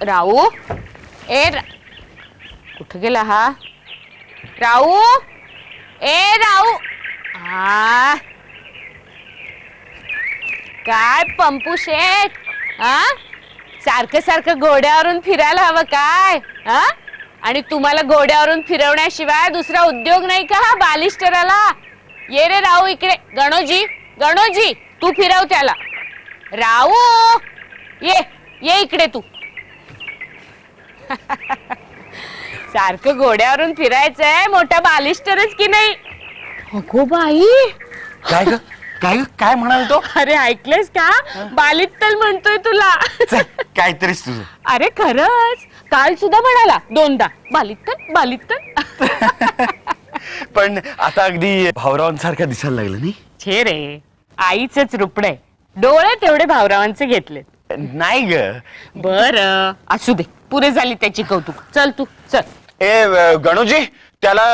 राहू कुठे गेला हा राहू राहू हा काय पंपू शेठ हा सारखं सारखं घोड्यावरून फिरायला हवं काय हा आणि तुम्हाला घोड्यावरून फिरवण्याशिवाय दुसरा उद्योग नाही का हा बालिस्टराला ये रे राहू इकडे गणोजी तू फिरव त्याला राहू ये इकडे तू सारखं घोड्यावरून फिरायचंय मोठा बालिस्टरच की नाही अगो बाई काय ग काय म्हणाल तो अरे ऐकलंस का बालित्तल म्हणतोय तुला काहीतरीच तुझं अरे खरंच काल सुद्धा म्हणाला 2दा बालित्तल पण आता अगदी भाऊरावांसारखा दिसायला लागलं नाही छे रे आईच रुपडे डोळे तेवढे भाऊरावांचे घेतले नाही ग बर असू दे पुरे झाली त्याची कौतुक चल तू चल गणोजी त्याला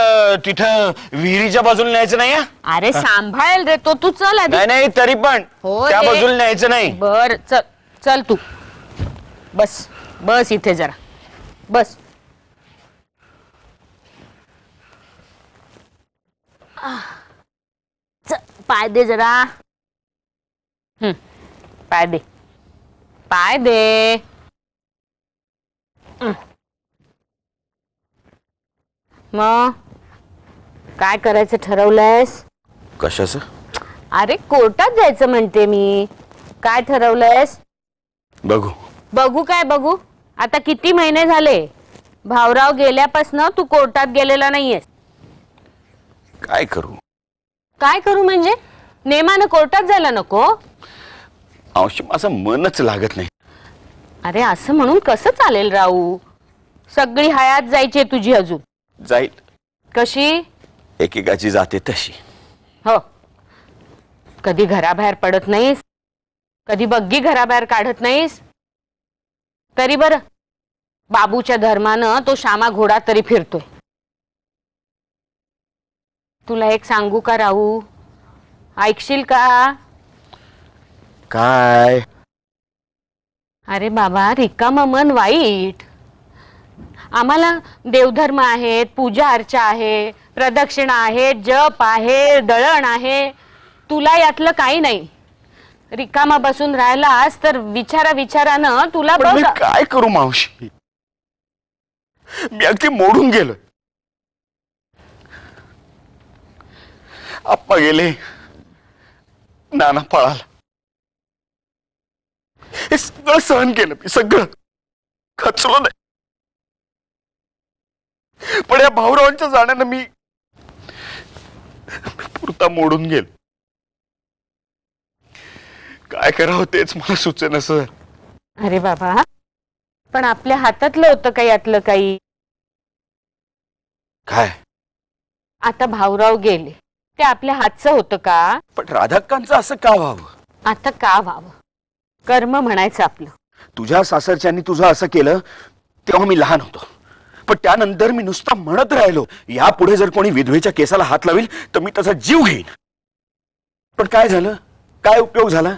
तिथं विहिरीच्या बाजूला न्यायचं नाही अरे सांभाळेल रे तो तू चल आधी नाही तरी पण हो त्या रे. बाजूला न्यायचं नाही बर चल तू बस इथे जरा बस पाय दे जरा पाय दे मग काय करायचं ठरवलंयस कशाचं अरे कोर्टात जायचं म्हणते मी काय ठरवलंयस बघू आता किती महिने झाले भाऊराव गेल्यापासून तू कोर्टात गेलेला नाहीयेस काय करू म्हणजे नेमानं कोर्टात जायला नको मावशी माझं मनच लागत नाही अरे असं म्हणून कसं चालेल राहू सगळी हयात जायची तुझी अजून जाईल कशी एकेकाची जाते तशी हो कधी घराबाहेर पडत नाहीस कधी बग्गी घराबाहेर काढत नाहीस तरी बरं बाबूच्या धर्मानं तो श्यामा घोडा तरी फिरतोय तुला एक सांगू का राहू ऐकशील का काय अरे बाबा रिकामा मन वाईट आम्हाला देवधर्म आहेत पूजा अर्चा आहे प्रदक्षिणा आहे जप आहे दळण आहे तुला यातलं काही नाही रिकामा बसून राहिलास तर विचारानं तुला पण मी काय करू मावशी मी अगदी मोडून गेलोय आप्पा गेले नाना पळाला हे सगळं सहन केलं मी सगळं खचलो नाही पण या भाऊरावांच्या जाण्यानं मी पुरता मोडून गेलो काय करावं तेच मला सुचेनास अरे बाबा पण आपल्या हातातलं होतं का यातलं काही काय आता भाऊराव गेले ते आपल्या हातचं होतं का पण राधाक्कांचं असं का व्हावं आता का व्हावं कर्म म्हणायचं आपलं तुझ्या सासरच्यांनी तुझं असं केलं तेव्हा मी लहान होतो पण त्यानंतर मी नुसता म्हणत राहिलो यापुढे जर कोणी विधवेच्या केसाला हात लावेल तर मी त्याचा जीव घेईन पण काय झालं काय उपयोग झाला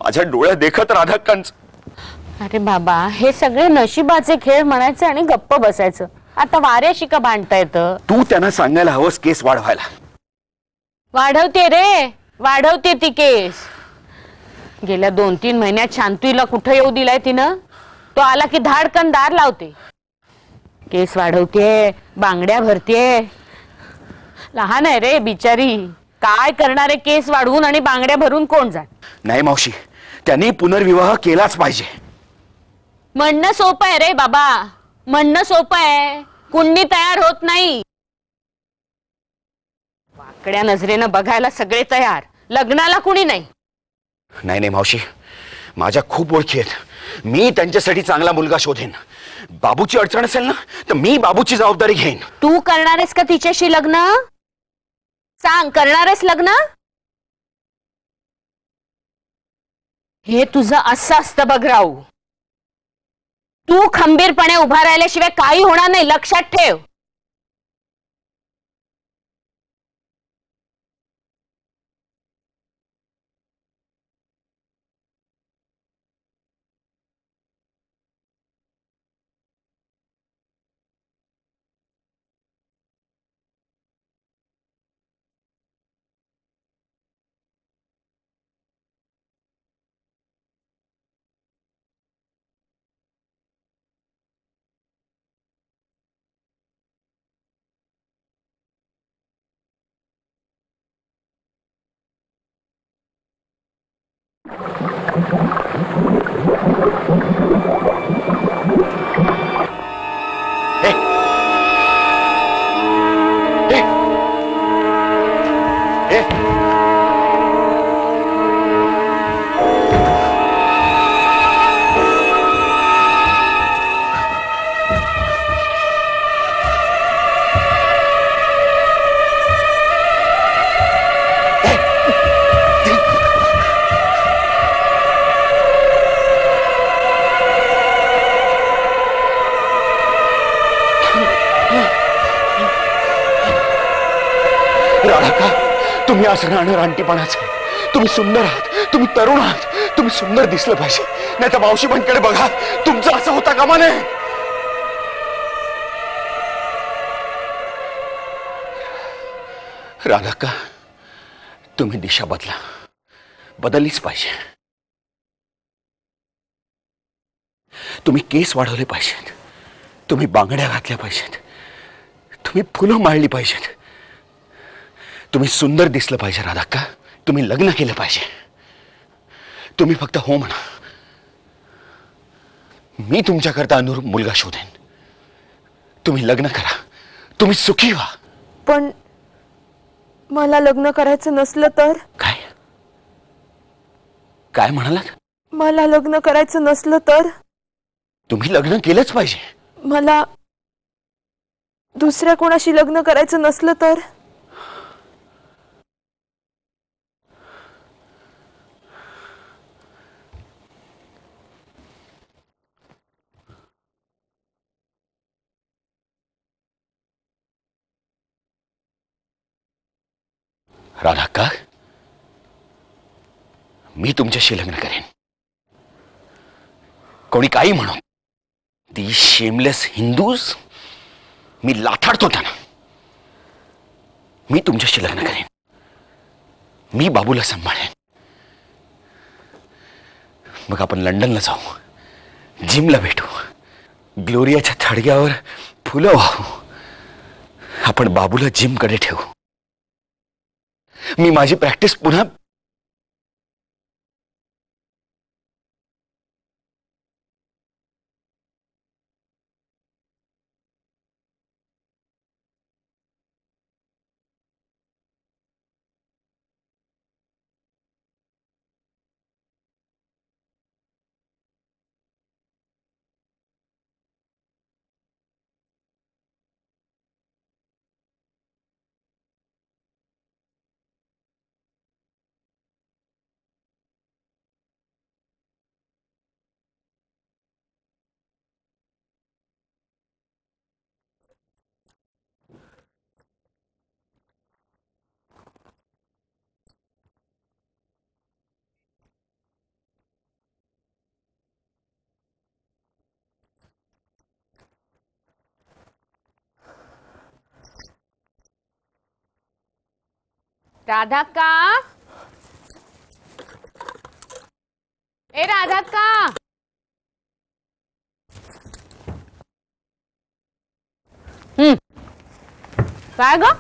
माझ्या डोळ्यात देखत राधाक्कांचं अरे बाबा हे सगळे नशिबाचे खेळ म्हणायचे आणि गप्प बसायचं आता वाऱ्याशी का भांडता येतं तू त्यांना सांगायला हवंस केस वाढवायला वाढवते ती केस गेल्या 2-3 महिन्यात शांतूला कुठं येऊ दिलाय तिनं तो आला की धाडकन दार लावते केस वाढवते बांगड्या भरते लहान आहे रे बिचारी काय करणारे केस वाढवून आणि बांगड्या भरून कोण जात नाही मावशी त्यांनी पुनर्विवाह केलाच पाहिजे म्हणणं सोपं आहे रे बाबा म्हणणं सोपं आहे कुंडी तयार होत नाही वाकड्या नजरेनं बघायला सगळे तयार लग्नाला कुणी नाही नाही मावशी माझ्या खूप ओळखी आहेत मी त्यांच्यासाठी चांगला मुलगा शोधेन बाबूची अडचण असेल ना तर मी बाबूची जबाबदारी घेईन तू करणारेस का तिच्याशी लग्न सांग करणारेस लग्न हे तुझं असं असतं बघ राहू तू खंबीरपणे उभा राहिल्याशिवाय काही होणार नाही लक्षात ठेव राधा, तुम्ही असं राहणं रानटीपणाच आहे. तुम्ही सुंदर आहात, तुम्ही तरुण आहात, तुम्ही सुंदर दिसलं पाहिजे. नाही तर मावशीबाईंकडे बघा, तुमचं असं होता कामा नये. राधा, तुम्ही दिशा बदललीच पाहिजे. तुम्ही केस वाढवले पाहिजेत, तुम्ही बांगड्या घातल्या पाहिजेत, तुम्ही फुलं माळली पाहिजेत, तुम्ही सुंदर दिसलं पाहिजे. राधा, तुम्ही लग्न केलं पाहिजे. तुम्ही फक्त हो म्हणा, मी तुमच्याकरता अनुरूप मुलगा शोधेन. तुम्ही लग्न करा, तुम्ही सुखी व्हा. पण मला लग्न करायचं नसलं तर? काय काय म्हणालात? मला लग्न करायचं नसलं तर? तुम्ही लग्न केलंच पाहिजे. मला दुसऱ्या कोणाशी लग्न करायचं नसलं तर? राधा, मी तुमच्याशी लग्न करेन. कोणी काही म्हणो, ती शेमलेस हिंदूज मी लाथाडतो त्यांना. मी तुमच्याशी लग्न करेन. मी बाबूला सांभाळेन. मग आपण लंडनला जाऊ, जिमला भेटू, ग्लोरियाच्या थडग्यावर फुलं वाहू. आपण बाबूला जिमकडे ठेवू. मी माझी प्रॅक्टिस पुन्हा राधाक्का, ए राधाक्का, काय ग,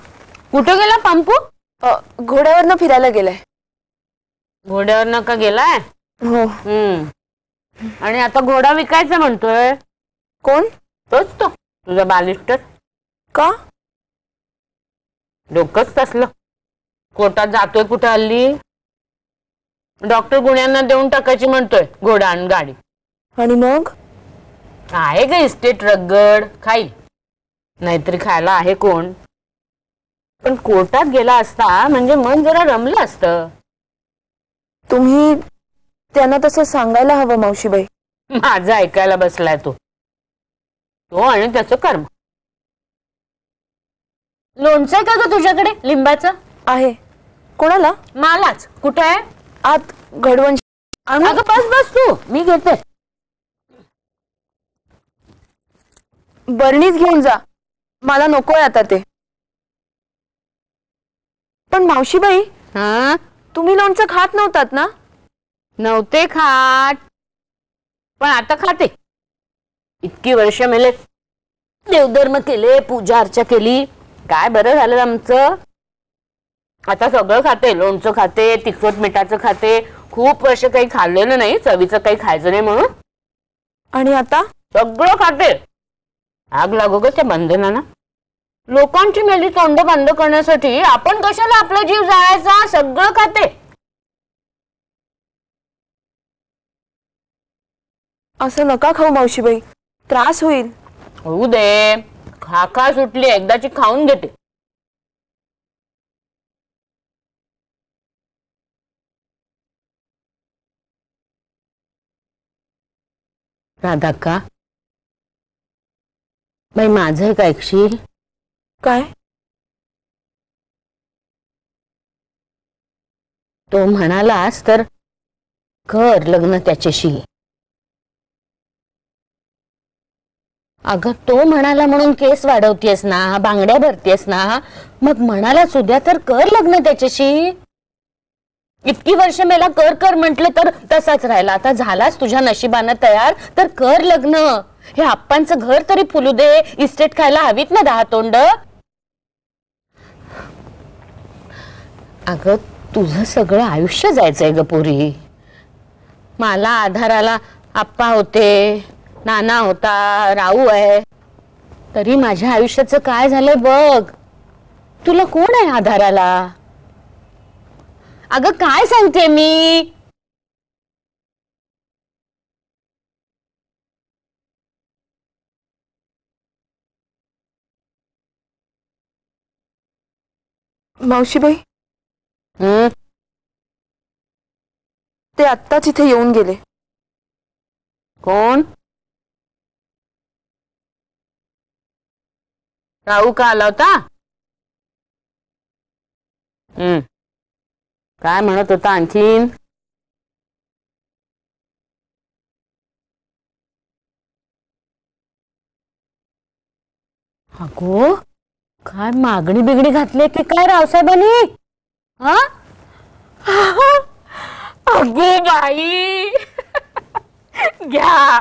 कुठं गेला पंपू? घोड्यावरनं फिरायला गेलाय. घोड्यावर का गेलाय? हो. आणि आता घोडा विकायचा म्हणतोय. कोण? तोच तो तुझा बालिस्टर. का? डोकंच तसलं. कोर्टात जातोय कुठं हल्ली. डॉक्टर गुण्यांना देऊन टाकायची म्हणतोय घोडा आणि गाडी. आणि मग आहे का इस्टेट रगड खाईल, नाहीतरी खायला आहे कोण. पण कोर्टात गेला असता म्हणजे मन जरा रमलं असतं. तुम्ही त्यांना तसं सांगायला हवं मावशीबाई. माझं ऐकायला बसलाय तो आणि त्याचं कर्म. लोणचं आहे का ग तुझ्याकडे लिंबाचं? आहे. कोणाला? मलाच. कुठे आहे? आत घडवण. अगं बस बस तू, मी घेते. बरणीच घेऊन जा, मला नकोय आता ते. पण मावशीबाई, तुम्ही लोणचं खात नव्हतात ना? नव्हते खात, पण आता खाते. इतकी वर्ष मेले, देवधर्म केले, पूजा अर्चा केली, काय बरं झालं आमचं. आता सगळं खाते. लोणचं खाते, तिखट मिठाचं खाते, खूप वर्ष काही खाल्लेलं नाही, चवीचं काही खायचं नाही म्हणून. आणि आता सगळं खाते. आग लागू ग त्या बंधनाला. लोकांची मेली तोंड बंद करण्यासाठी आपण कशाला आपला जीव जाळायचा. सगळं खाते. असं नका खाऊ मावशीबाई, त्रास होईल. होऊ दे. खा सुटली, एकदाची खाऊन घेते. राधाक्का, बाई माझं एक ऐकशील? काय? तो म्हणालास तर कर लग्न त्याच्याशी. अगं तो म्हणाला म्हणून केस वाढवतेस ना, बांगड्या भरतेस ना, मग म्हणालाच उद्या तर कर लग्न त्याच्याशी. इतकी वर्ष मला कर कर म्हटलं तर तसाच राहिला. आता झालास तुझ्या नशिबानं तयार तर कर लग्न. हे आप्पांचं घर तरी फुलू दे. इस्टेट खायला हवीत ना 10 तोंड. अगं तुझं सगळं आयुष्य जायचंय ग पोरी. मला आधाराला आप्पा होते, नाना होता, राहू आहे, तरी माझ्या आयुष्याचं काय झालंय बघ. तुला कोण आहे आधाराला? अगं काय सांगते मी. मावशीबाई, ते आत्ताच इथे येऊन गेले. कोण? राहू का आला होता? काय म्हणत होता आणखीन? अगो काय मागणी बिगणी घातली की काय रावसाहेबांनी? हा अगो बाई घ्या.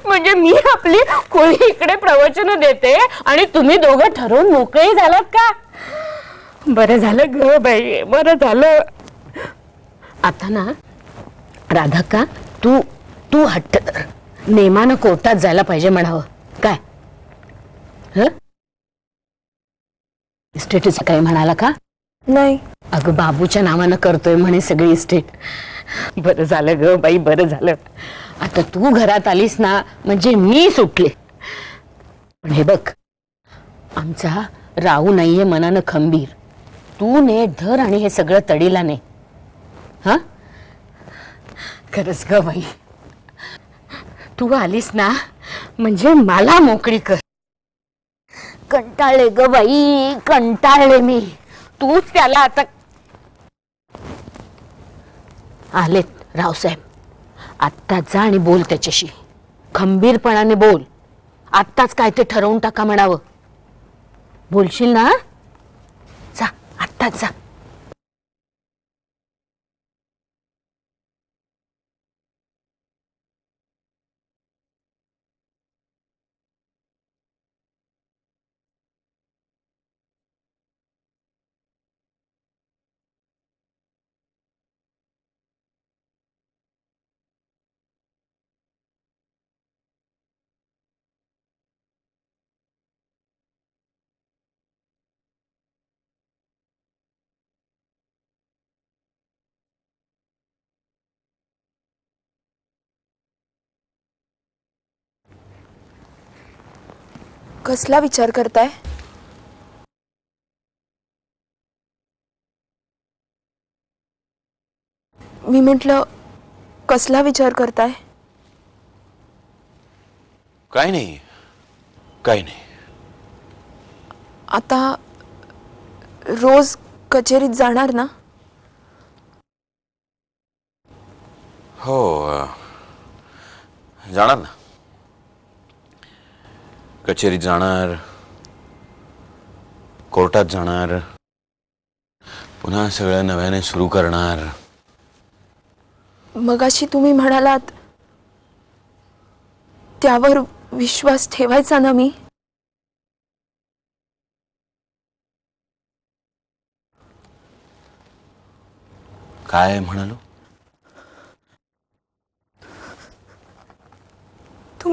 म्हणजे मी आपली कोणी इकडे प्रवचन देते आणि तुम्ही दोघं ठरवून मोकळे झालात का? बरं झालं ग बाई, बरं झालं. आता ना राधाक्का, तू हट्ट कर. नेमानं कोर्टात जायला पाहिजे म्हणावं. काय इस्टेटीचं काय म्हणाला का? नाही. अगं बाबूच्या नावानं करतोय म्हणे सगळी इस्टेट. बरं झालं ग बाई, बरं झालं. आता तू घरात आलीस ना म्हणजे मी सुटले. पण हे बघ, आमचा राहू नाहीये मनानं खंबीर. तू नीट धर आणि हे सगळं तडीला ने. हा खरंच ग बाई, तू आलीस ना म्हणजे मला मोकळी कर. कंटाळले ग बाई, कंटाळले मी. तूच त्याला आता. आलेत रावसाहेब, आत्ता जा आणि बोल त्याच्याशी. खंबीरपणाने बोल. आत्ताच काय ते ठरवून टाका म्हणावं. बोलशील ना? जा आत्ताच जा. कसला विचार करताय? मी म्हटलं कसला विचार करताय? काय नाही, काय नाही. आता रोज कचेरीत जाणार ना? हो जाणार ना. कचेरीत जाणार, कोर्टात जाणार, पुन्हा सगळं नव्याने सुरू करणार. मगाशी तुम्ही म्हणालात त्यावर विश्वास ठेवायचा ना मी? काय म्हणालो?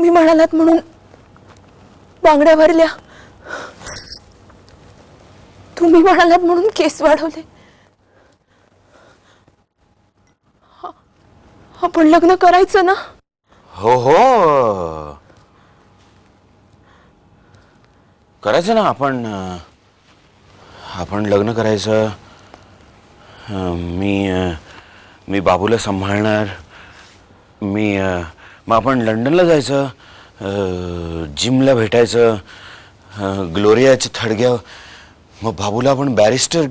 तुम्ही म्हणालात म्हणून बांगड्या भरल्या, तुम्ही म्हणालात म्हणून केस वाढवले. आपण लग्न करायचं ना? हो हो, करायचं ना. आपण लग्न करायचं. मी बाबूला सांभाळणार. मग आपण लंडनला जायचं, जिमला भेटायचं, ग्लोरियाचे थडग्या. मग बाबूला आपण बॅरिस्टर.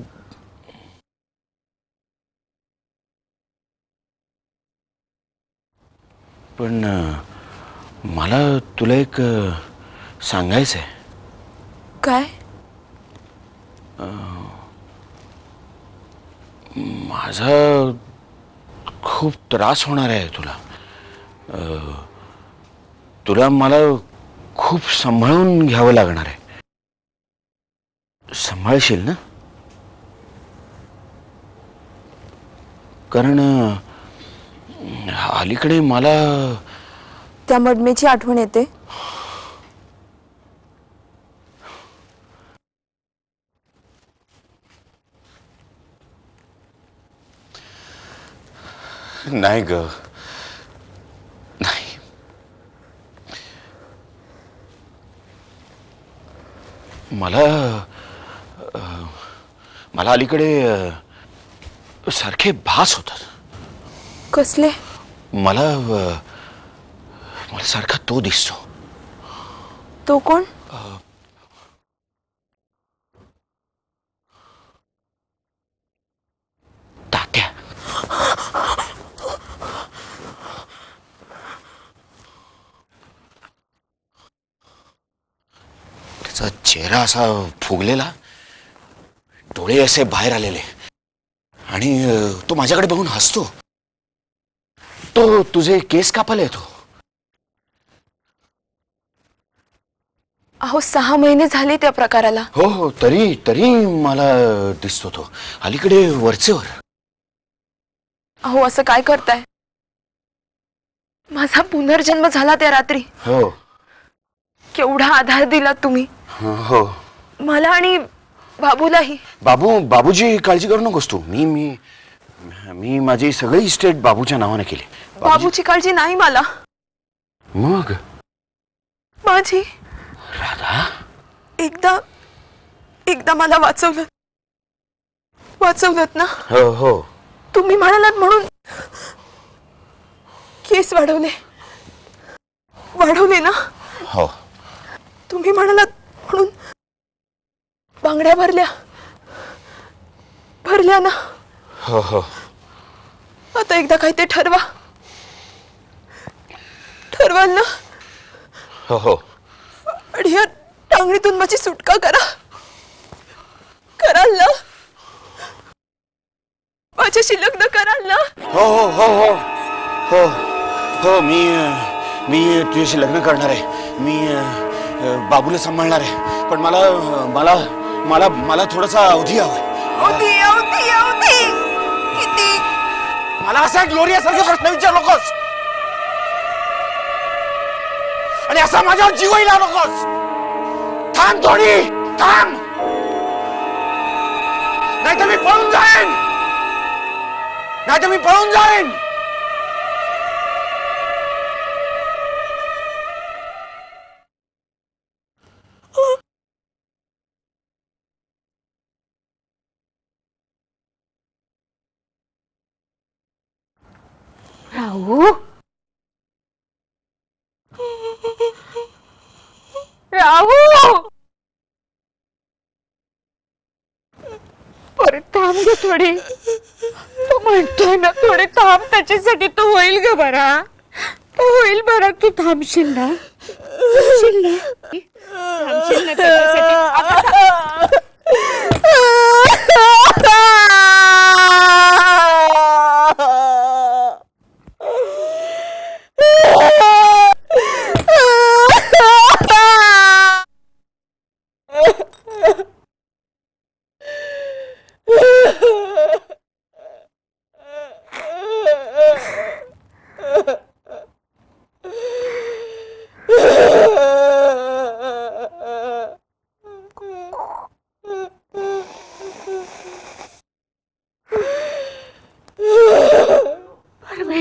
पण मला तुला एक सांगायचं आहे. काय? माझा खूप त्रास होणार आहे तुला. तुला मला खूप सांभाळून घ्यावं लागणार आहे. सांभाळशील ना? कारण अलीकडे मला त्या मडमेची आठवण येते. नाही ग, नाही. मला अलीकडे सारखे भास होतात. कसले? मला सारखा तो दिसतो. तो कोण? तात्या. त्याचा चेहरा असा फुगलेला, डोळे असे बाहेर आलेले, आणि तो माझ्याकडे बघून हसतो. तो तुझे केस कापायला येतो. अहो 6 महिने झाले त्या प्रकाराला. हो हो, तरी मला दिसतो तो अलीकडे वरचेवर. अहो असं काय करताय? माझा पुनर्जन्म झाला त्या रात्री. हो. केवढा आधार दिला तुम्ही हो. मला आणि बाबूलाही. बाबूची काळजी करू नकोस तू. मी माझी सगळी इस्टेट बाबूच्या नावाने केली. बाबूची काळजी नाही मला. मग माझी. राधा, एकदा मला वाचवलत ना? हो हो. तुम्ही म्हणालात म्हणून केस वाढवले ना? हो. तुम्ही म्हणालात म्हणून बांगड्या भरल्या ना? हो हो. आता एकदा काय ते ठरवाल ना? हो हो. आणि या टांगणीतून माझी सुटका कराल ना? माझ्याशी लग्न कराल ना? हो हो हो हो हो हो. मी तुझ्याशी लग्न करणार आहे. मी बाबूला सांभाळणार आहे. पण मला थोडासा अवधी हवा. अवधी किती? मला असा ग्लोरिया सारखे प्रश्न विचारू नकोस, आणि असा माझ्यावर जीवही लावू नकोस. थांब थोडी, थांब, नाहीतर मी पळून जाईन. राहू परत थांब ग थोडे. तो म्हणतोय ना थोडे थांब, त्याच्यासाठी तो होईल ग बरा. तो होईल बरा. तू थांबशील ना? थांबशील ना त्याच्यासाठी?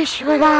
परमेश्वरा